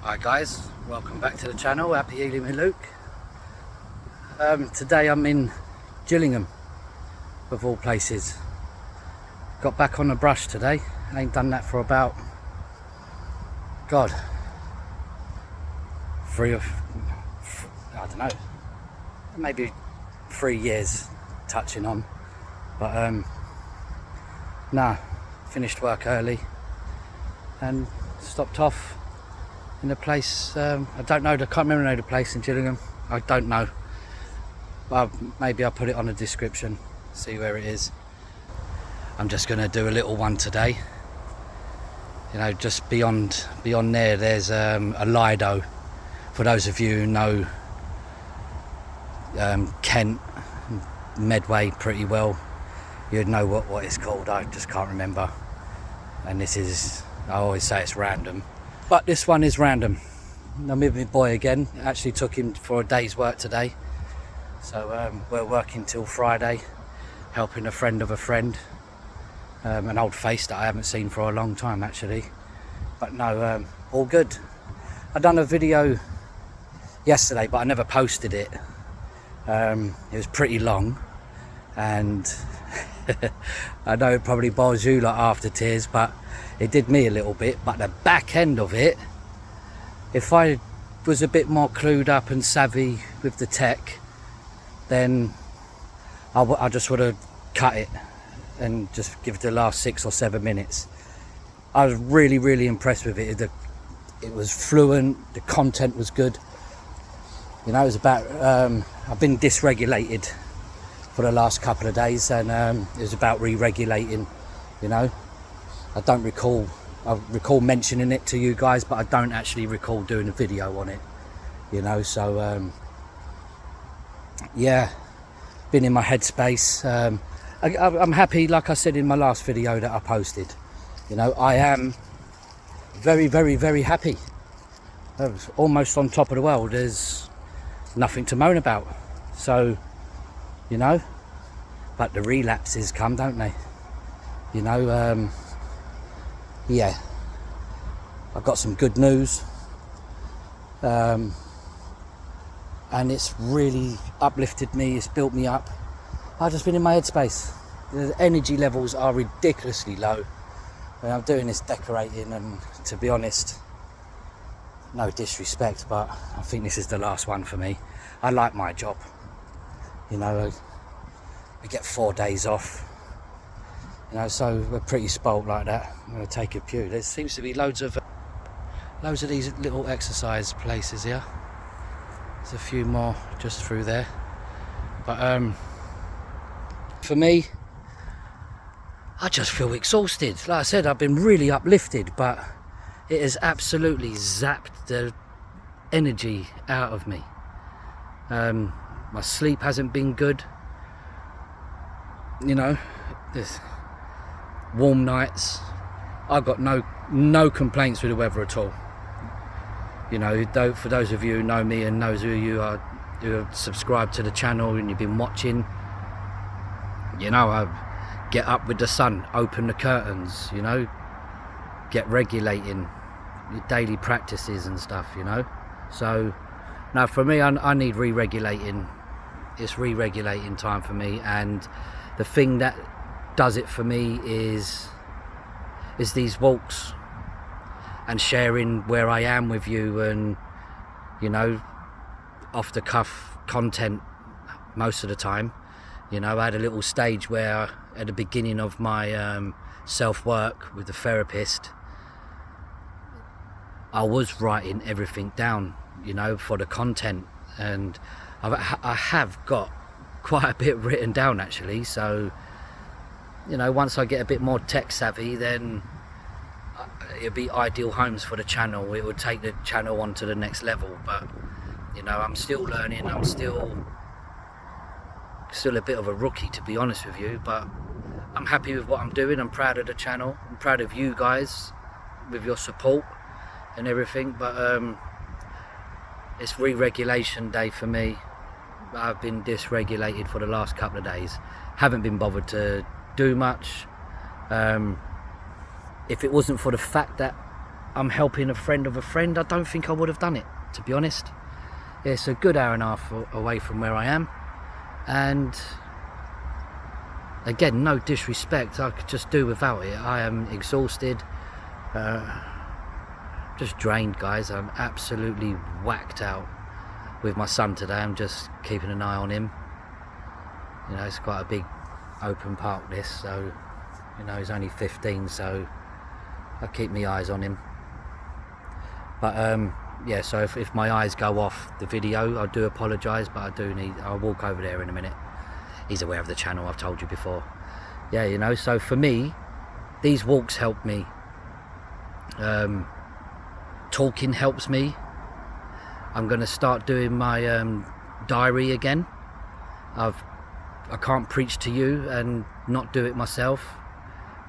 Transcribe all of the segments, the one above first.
Hi guys, welcome back to the channel. Happy healing with Luke. Today I'm in Gillingham, of all places. Got back on the brush today. I ain't done that for about, God, I don't know, maybe 3 years touching on. But nah, finished work early and stopped off in a place, I don't know, I can't remember the place in Gillingham. I don't know. Well, maybe I'll put it on the description, see where it is. I'm just going to do a little one today. You know, just beyond there, there's a Lido. For those of you who know Kent, Medway pretty well, you'd know what it's called. I just can't remember. And this is, I always say it's random. But this one is random. I'm with my boy again. Actually took him for a day's work today. So we're working till Friday, helping a friend of a friend. An old face that I haven't seen for a long time actually. But no, all good. I done a video yesterday, but I never posted it. It was pretty long. And I know it probably bores you like after tears, but it did me a little bit. But the back end of it, if I was a bit more clued up and savvy with the tech, then I just would have cut it and just give it the last 6 or 7 minutes. I was really impressed with it. It was fluent, the content was good. You know, it was about, I've been dysregulated for the last couple of days, and it was about re-regulating. You know, I recall mentioning it to you guys, but I don't actually recall doing a video on it. You know, so yeah, been in my headspace. I'm happy, like I said in my last video that I posted. You know, I am very happy. I was almost on top of the world. There's nothing to moan about. So, you know, but the relapses come, don't they? You know, yeah, I've got some good news, and it's really uplifted me, it's built me up. I've just been in my headspace. The energy levels are ridiculously low, and I'm doing this decorating, and to be honest, no disrespect, but I think this is the last one for me. I like my job. You know, we get 4 days off. You know, so we're pretty spoilt like that. I'm going to take a few. There seems to be loads of these little exercise places here. There's a few more just through there. But for me, I just feel exhausted. Like I said, I've been really uplifted, but it has absolutely zapped the energy out of me. My sleep hasn't been good. You know, there's warm nights. I've got no complaints with the weather at all. You know, for those of you who know me and knows who you are, who have subscribed to the channel and you've been watching, you know, I get up with the sun, open the curtains, you know, get regulating, your daily practices and stuff, you know. So now for me, I need re-regulating. It's re-regulating time for me, and the thing that does it for me is these walks and sharing where I am with you, and you know, off the cuff content most of the time. You know, I had a little stage where at the beginning of my self-work with the therapist, I was writing everything down, you know, for the content, and I have got quite a bit written down actually. So, you know, once I get a bit more tech savvy, then it'll be ideal homes for the channel. It would take the channel on to the next level. But you know, I'm still learning. I'm still a bit of a rookie, to be honest with you, but I'm happy with what I'm doing. I'm proud of the channel. I'm proud of you guys with your support and everything. But it's re-regulation day for me. I've been dysregulated for the last couple of days. Haven't been bothered to do much. If it wasn't for the fact that I'm helping a friend of a friend, I don't think I would have done it, to be honest. It's a good hour and a half away from where I am, and again, no disrespect, I could just do without it. I am exhausted, just drained, guys. I'm absolutely whacked out with my son today. I'm just keeping an eye on him. You know, it's quite a big open park, this, so, you know, he's only 15, so I keep my eyes on him. But yeah, so if my eyes go off the video, I do apologise, but I'll walk over there in a minute. He's aware of the channel, I've told you before. Yeah, you know, so for me, these walks help me. Talking helps me. I'm going to start doing my diary again. I can't preach to you and not do it myself.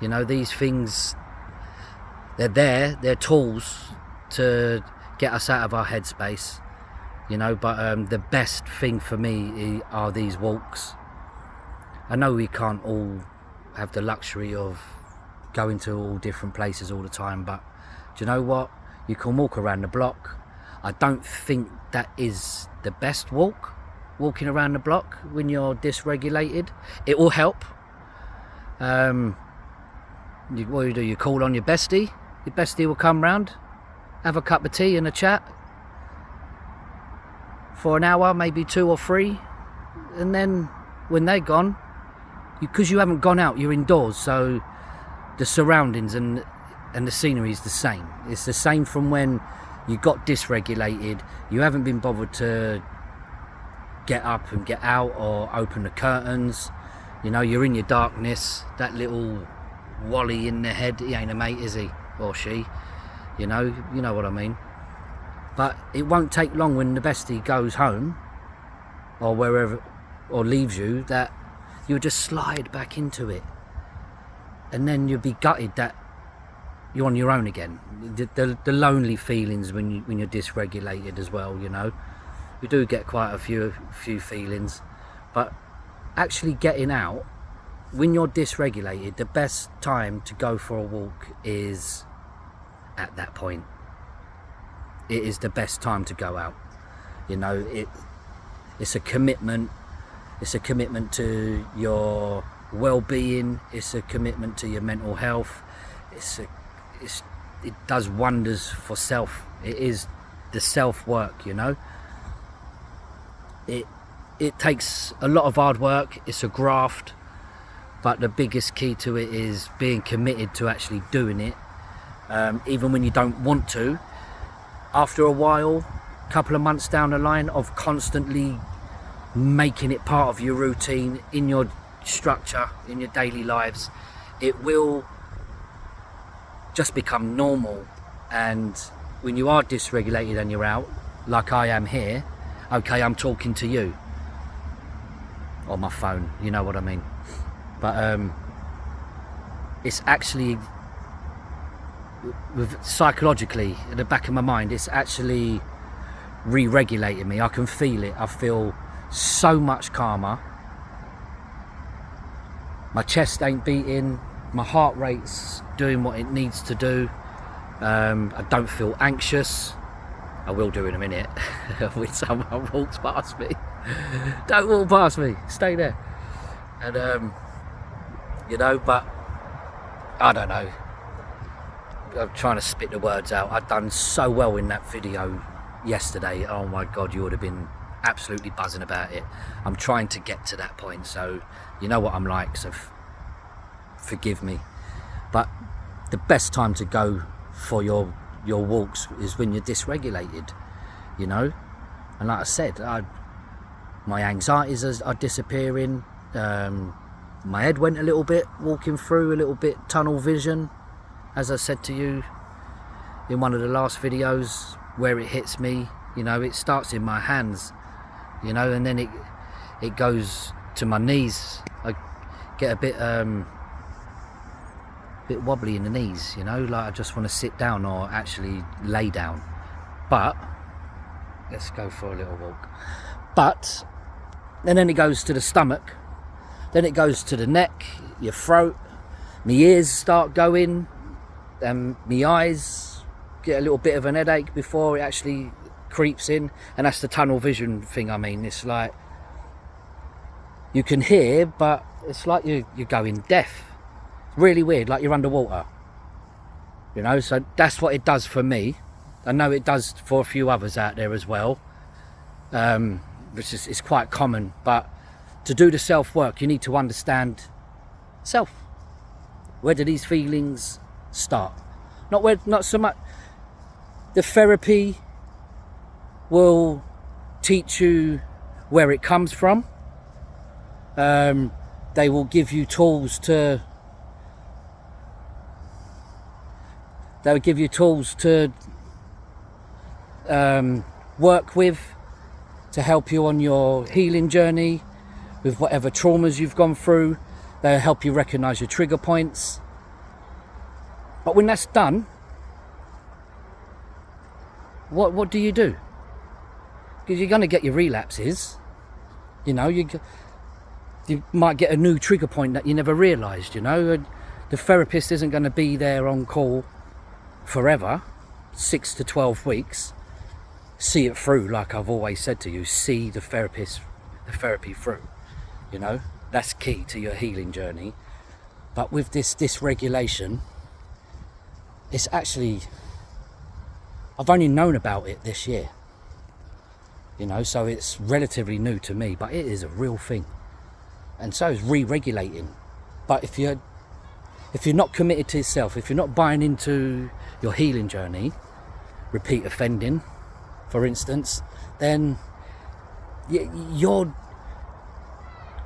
You know, these things, they're tools to get us out of our headspace, you know, but the best thing for me are these walks. I know we can't all have the luxury of going to all different places all the time, but do you know what? You can walk around the block. I don't think that is the best walking around the block when you're dysregulated. It will help. What do you do? You call on your bestie will come round, have a cup of tea and a chat for an hour, maybe 2 or 3, and then when they're gone, because you haven't gone out, you're indoors, so the surroundings and the scenery is the same. It's the same from when you got dysregulated. You haven't been bothered to get up and get out or open the curtains. You know, you're in your darkness. That little Wally in the head, he ain't a mate, is he? Or she? You know what I mean. But it won't take long when the bestie goes home or wherever, or leaves you, that you'll just slide back into it, and then you'll be gutted that you're on your own again. The lonely feelings when you're dysregulated as well, you know. You do get quite a few feelings, but actually getting out when you're dysregulated, the best time to go for a walk is at that point. It is the best time to go out. You know, it's a commitment. It's a commitment to your well-being. It's a commitment to your mental health. It does wonders for self. It is the self-work, you know. It takes a lot of hard work. It's a graft, but the biggest key to it is being committed to actually doing it, even when you don't want to. After a while, a couple of months down the line of constantly making it part of your routine, in your structure, in your daily lives, it will just become normal. And when you are dysregulated and you're out, like I am here, okay, I'm talking to you on my phone, you know what I mean. But it's actually, psychologically, at the back of my mind, it's actually re-regulating me. I can feel it. I feel so much calmer. My chest ain't beating. My heart rate's doing what it needs to do. I don't feel anxious. I will do in a minute when someone walks past me. Don't walk past me. Stay there. And you know, but I don't know. I'm trying to spit the words out. I've done so well in that video yesterday. Oh my God, you would have been absolutely buzzing about it. I'm trying to get to that point, so you know what I'm like, so forgive me. But the best time to go for your walks is when you're dysregulated, you know. And like I said, my anxieties are disappearing. My head went a little bit walking through, a little bit tunnel vision, as I said to you in one of the last videos, where it hits me, you know, it starts in my hands, you know, and then it goes to my knees. I get a bit wobbly in the knees, you know, like I just want to sit down or actually lay down. But let's go for a little walk. But and then it goes to the stomach, then it goes to the neck, your throat, my ears start going, and my eyes get a little bit of an headache before it actually creeps in, and that's the tunnel vision thing. I mean, it's like you can hear, but it's like you're going deaf. Really weird, like you're underwater. You know, so that's what it does for me. I know it does for a few others out there as well, which is quite common. But to do the self-work, you need to understand self. Where do these feelings start? Not so much. The therapy will teach you where it comes from. They will give you tools to. They'll give you tools to work with, to help you on your healing journey with whatever traumas you've gone through. They'll help you recognize your trigger points. But when that's done, what do you do? Because you're going to get your relapses. You know, you might get a new trigger point that you never realized, you know. The therapist isn't going to be there on call forever, 6 to 12 weeks. See it through, like I've always said to you. See the therapy through. You know, that's key to your healing journey. But with this dysregulation, it's actually, I've only known about it this year. You know, so it's relatively new to me, but it is a real thing. And so is re-regulating. But if you're not committed to yourself, if you're not buying into your healing journey, repeat offending, for instance, then you're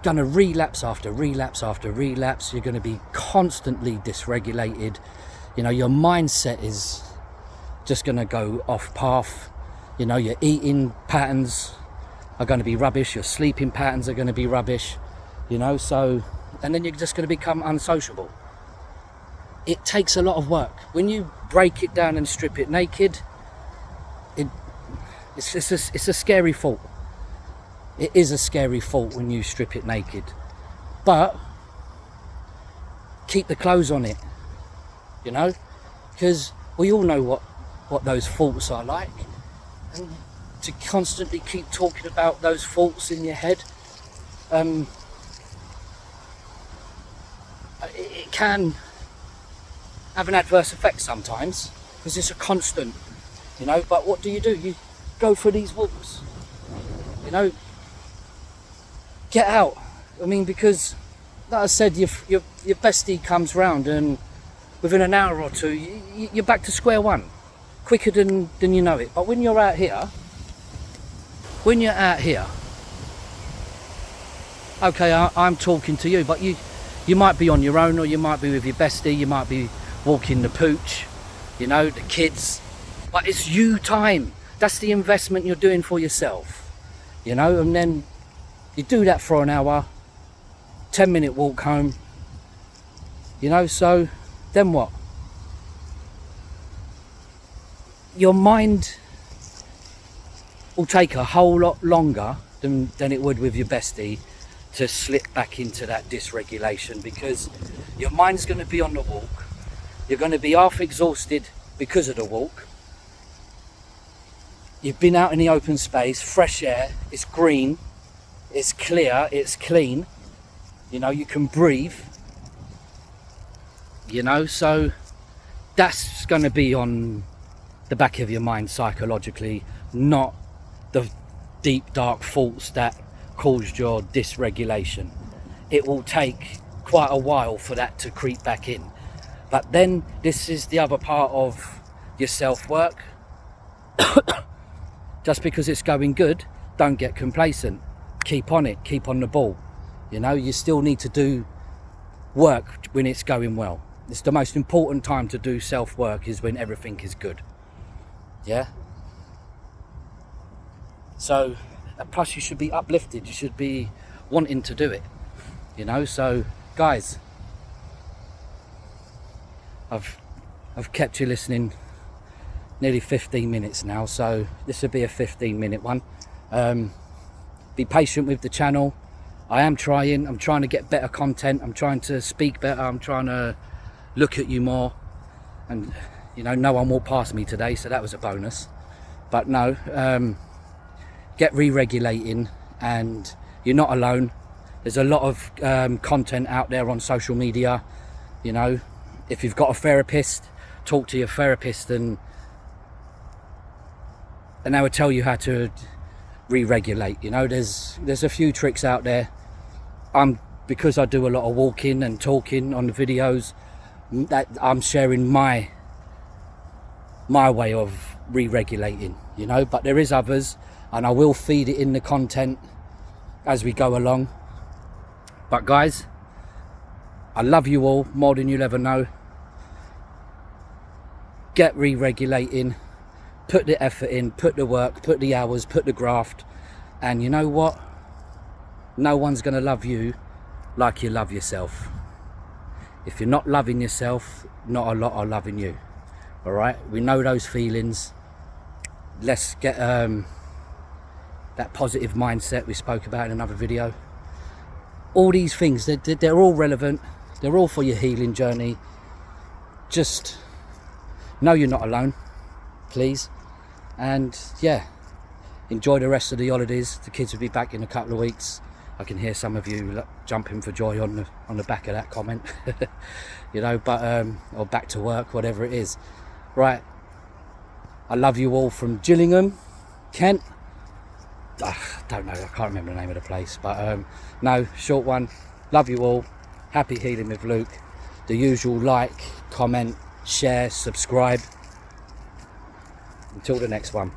going to relapse after relapse after relapse. You're going to be constantly dysregulated. You know, your mindset is just going to go off path. You know, your eating patterns are going to be rubbish. Your sleeping patterns are going to be rubbish. You know, so, and then you're just going to become unsociable. It takes a lot of work. When you break it down and strip it naked, it's a scary thought. It is a scary thought when you strip it naked. But keep the clothes on it, you know, because we all know what those thoughts are like. And to constantly keep talking about those thoughts in your head, it can have an adverse effect sometimes, because it's a constant, you know. But what do? You go for these walks, you know, get out. I mean, because like I said, your bestie comes round and within an hour or two you're back to square one, quicker than you know it. But when you're out here, okay, I'm talking to you, but you might be on your own, or you might be with your bestie, you might be walking the pooch, you know, the kids, but it's you time. That's the investment you're doing for yourself, you know. And then you do that for an hour, 10-minute walk home, you know. So then what? Your mind will take a whole lot longer than it would with your bestie to slip back into that dysregulation, because your mind's going to be on the walk. You're going to be half exhausted because of the walk. You've been out in the open space, fresh air, it's green, it's clear, it's clean, you know, you can breathe, you know. So that's going to be on the back of your mind psychologically, not the deep dark thoughts that caused your dysregulation. It will take quite a while for that to creep back in. But then this is the other part of your self-work. Just because it's going good, don't get complacent. Keep on it, keep on the ball. You know, you still need to do work when it's going well. It's the most important time to do self-work, is when everything is good. Yeah? So, plus you should be uplifted, you should be wanting to do it. You know, so guys, I've kept you listening nearly 15 minutes now, so this will be a 15-minute one. Be patient with the channel. I'm trying to get better content. I'm trying to speak better. I'm trying to look at you more, and You know, no one walked past me today, so that was a bonus. But no, get re-regulating, and you're not alone. There's a lot of content out there on social media. You know, if you've got a therapist, talk to your therapist, and they will tell you how to re-regulate. You know, there's a few tricks out there. Because I do a lot of walking and talking on the videos, that I'm sharing my way of re-regulating, you know, but there is others, and I will feed it in the content as we go along. But guys, I love you all more than you'll ever know. Get re-regulating, put the effort in, put the work, put the hours, put the graft, and you know what? No one's going to love you like you love yourself. If you're not loving yourself, not a lot are loving you. All right, we know those feelings. Let's get that positive mindset we spoke about in another video. All these things, they're all relevant. They're all for your healing journey. Just know you're not alone, please. And yeah, enjoy the rest of the holidays. The kids will be back in a couple of weeks. I can hear some of you jumping for joy on the back of that comment. You know, but or back to work, whatever it is. Right, I love you all from Gillingham, Kent. Don't know, I can't remember the name of the place, but no, short one. Love you all. Happy healing with Luke. The usual: like, comment, share, subscribe. Until the next one.